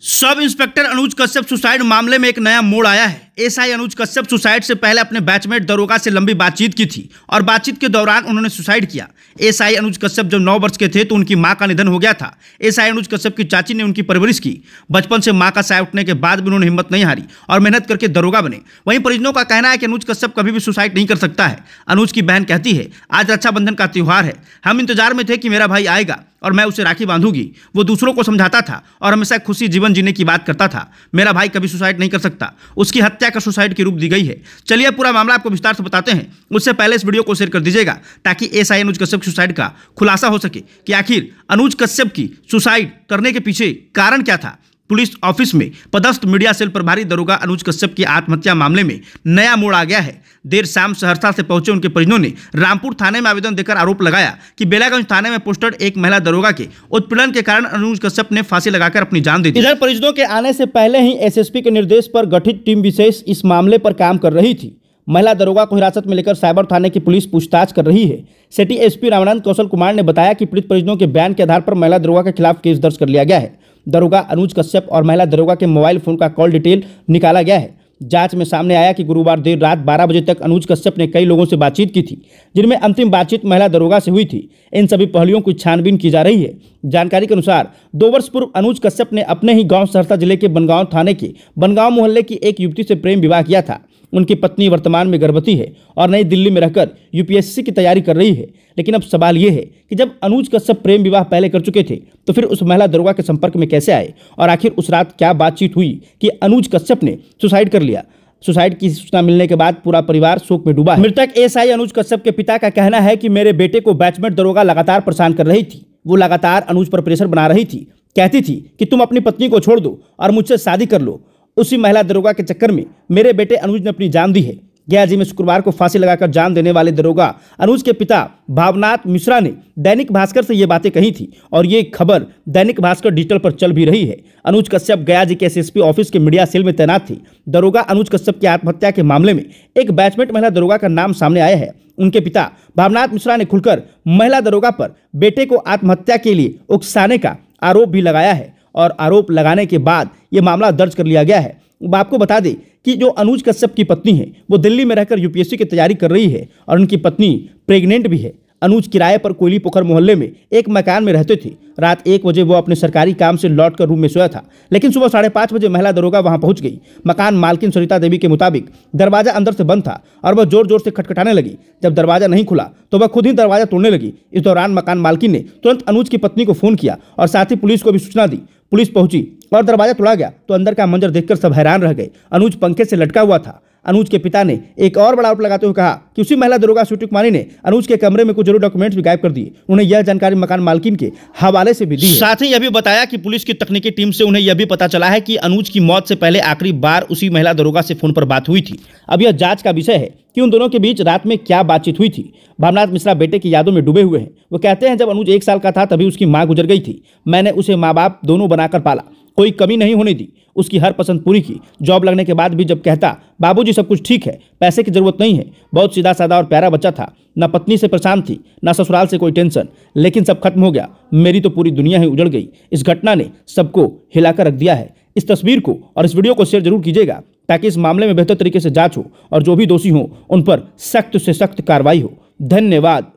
Sub inspector अनुज Kashyap suicide मामले में एक नया मोड़ आया है। एसआई अनुज कश्यप सुसाइड से पहले अपने बैचमेट दरोगा से लंबी बातचीत की थी और बातचीत के दौरान उन्होंने सुसाइड किया। एसआई अनुज कश्यप जब 9 वर्ष के थे तो उनकी मां का निधन हो गया था। एसआई अनुज कश्यप की चाची ने उनकी परवरिश की। बचपन से मां का साया उठने के बाद भी उन्होंने हिम्मत नहीं हारी और मेहनत करके दरोगा बने। वहीं परिजनों का कहना है कि अनुज कश्यप कभी भी सुसाइड नहीं कर सकता है। अनुज की बहन कहती है, आज रक्षाबंधन का त्यौहार है, हम इंतजार में थे कि मेरा भाई आएगा और मैं उसे राखी बांधूंगी। वो दूसरों को समझाता था और हमेशा खुशी जीवन जीने की बात करता था। मेरा भाई कभी सुसाइड नहीं कर सकता। उसकी हत्या का सुसाइड की रूप दी गई है। चलिए पूरा मामला आपको विस्तार से बताते हैं। उससे पहले इस वीडियो को शेयर कर दीजिएगा ताकि एसआई अनुज कश्यप सुसाइड का खुलासा हो सके कि आखिर अनुज कश्यप की सुसाइड करने के पीछे कारण क्या था। पुलिस ऑफिस में पदस्थ मीडिया सेल प्रभारी दरोगा अनुज कश्यप की आत्महत्या मामले में नया मोड़ आ गया है। देर शाम सहरसा से पहुंचे उनके परिजनों ने रामपुर थाने में आवेदन देकर आरोप लगाया कि बेलागंज थाने में पोस्टेड एक महिला दरोगा के उत्पीड़न के कारण अनुज कश्यप ने फांसी लगाकर अपनी जान दे दी। इधर परिजनों के आने से पहले ही एसएसपी के निर्देश पर गठित टीम विशेष इस मामले पर काम कर रही थी। महिला दरोगा को हिरासत में लेकर साइबर थाने की पुलिस पूछताछ कर रही है। सिटी एसपी रामानंद कौशल कुमार ने बताया कि पीड़ित परिजनों के बयान के आधार पर महिला दरोगा के खिलाफ केस दर्ज कर लिया गया है। दरोगा अनुज कश्यप और महिला दरोगा के मोबाइल फोन का कॉल डिटेल निकाला गया है। जांच में सामने आया कि गुरुवार देर रात 12 बजे तक अनुज कश्यप ने कई लोगों से बातचीत की थी, जिनमें अंतिम बातचीत महिला दरोगा से हुई थी। इन सभी पहलुओं की छानबीन की जा रही है। जानकारी के अनुसार 2 वर्ष पूर्व अनुज कश्यप ने अपने ही गांव सहरसा जिले के बनगांव थाने के बनगांव मोहल्ले की एक युवती से प्रेम विवाह किया था। उनकी पत्नी वर्तमान में गर्भवती है और नई दिल्ली में रहकर यूपीएससी की तैयारी कर रही है। लेकिन अब सवाल ये है कि जब अनुज कश्यप प्रेम विवाह पहले कर चुके थे तो फिर उस महिला दरोगा के संपर्क में कैसे आए और आखिर उस रात क्या बातचीत हुई कि अनुज कश्यप ने सुसाइड कर लिया। सुसाइड की सूचना मिलने के बाद पूरा परिवार शोक में डूबा है। मृतक एसआई अनुज कश्यप के पिता का कहना है कि मेरे बेटे को बैचमेट दरोगा लगातार परेशान कर रही थी। वो लगातार अनुज पर प्रेशर बना रही थी, कहती थी कि तुम अपनी पत्नी को छोड़ दो और मुझसे शादी कर लो। उसी महिला दरोगा के चक्कर में मेरे बेटे अनुज ने अपनी जान दी है। गयाजी में शुक्रवार को फांसी लगाकर जान देने वाले दरोगा अनुज के पिता भावनाथ मिश्रा ने दैनिक भास्कर से ये बातें कही थी और ये खबर दैनिक भास्कर डिजिटल पर चल भी रही है। अनुज कश्यप गयाजी के एसएसपी ऑफिस के मीडिया सेल में तैनात थी। दरोगा अनुज कश्यप की आत्महत्या के मामले में एक बैचमेट महिला दरोगा का नाम सामने आया है। उनके पिता भावनाथ मिश्रा ने खुलकर महिला दरोगा पर बेटे को आत्महत्या के लिए उकसाने का आरोप भी लगाया है और आरोप लगाने के बाद ये मामला दर्ज कर लिया गया है। आपको बता दें कि जो अनुज कश्यप की पत्नी है वो दिल्ली में रहकर यूपीएससी की तैयारी कर रही है और उनकी पत्नी प्रेग्नेंट भी है। अनुज किराए पर कोयली पोखर मोहल्ले में एक मकान में रहते थे। रात 1 बजे वो अपने सरकारी काम से लौटकर रूम में सोया था, लेकिन सुबह 5:30 बजे महिला दरोगा वहां पहुंच गई। मकान मालकिन सरिता देवी के मुताबिक दरवाजा अंदर से बंद था और वह जोर जोर से खटखटाने लगी। जब दरवाजा नहीं खुला तो वह खुद ही दरवाजा तोड़ने लगी। इस दौरान मकान मालकिन ने तुरंत अनुज की पत्नी को फोन किया और साथ ही पुलिस को भी सूचना दी। पुलिस पहुंची और दरवाजा तोड़ा गया तो अंदर का मंजर देखकर सब हैरान रह गए। अनुज पंखे से लटका हुआ था। अनुज के पिता ने एक और बड़ा आरोप लगाते हुए कहा कि उसी महिला दरोगा स्वीटी कुमारी ने अनुज के कमरे में कुछ जरूरी डॉक्यूमेंट्स भी गायब कर दिए। उन्हें यह जानकारी मकान मालकिन के हवाले से भी दी। साथ ही यह भी बताया कि पुलिस की तकनीकी टीम से उन्हें यह भी पता चला है कि अनुज की मौत से पहले आखिरी बार उसी महिला दरोगा से फोन पर बात हुई थी। अब यह जांच का विषय है कि उन दोनों के बीच रात में क्या बातचीत हुई थी। भावनाथ मिश्रा बेटे की यादों में डूबे हुए हैं। वो कहते हैं, जब अनुज 1 साल का था तभी उसकी मां गुजर गई थी। मैंने उसे माँ बाप दोनों बनाकर पाला, कोई कमी नहीं होने दी, उसकी हर पसंद पूरी की। जॉब लगने के बाद भी जब कहता बाबूजी सब कुछ ठीक है, पैसे की जरूरत नहीं है, बहुत सीधा साधा और प्यारा बच्चा था। न पत्नी से परेशान थी, न ससुराल से कोई टेंशन। लेकिन सब खत्म हो गया, मेरी तो पूरी दुनिया ही उजड़ गई। इस घटना ने सबको हिलाकर रख दिया है। इस तस्वीर को और इस वीडियो को शेयर जरूर कीजिएगा ताकि इस मामले में बेहतर तरीके से जांच हो और जो भी दोषी हो उन पर सख्त से सख्त कार्रवाई हो। धन्यवाद।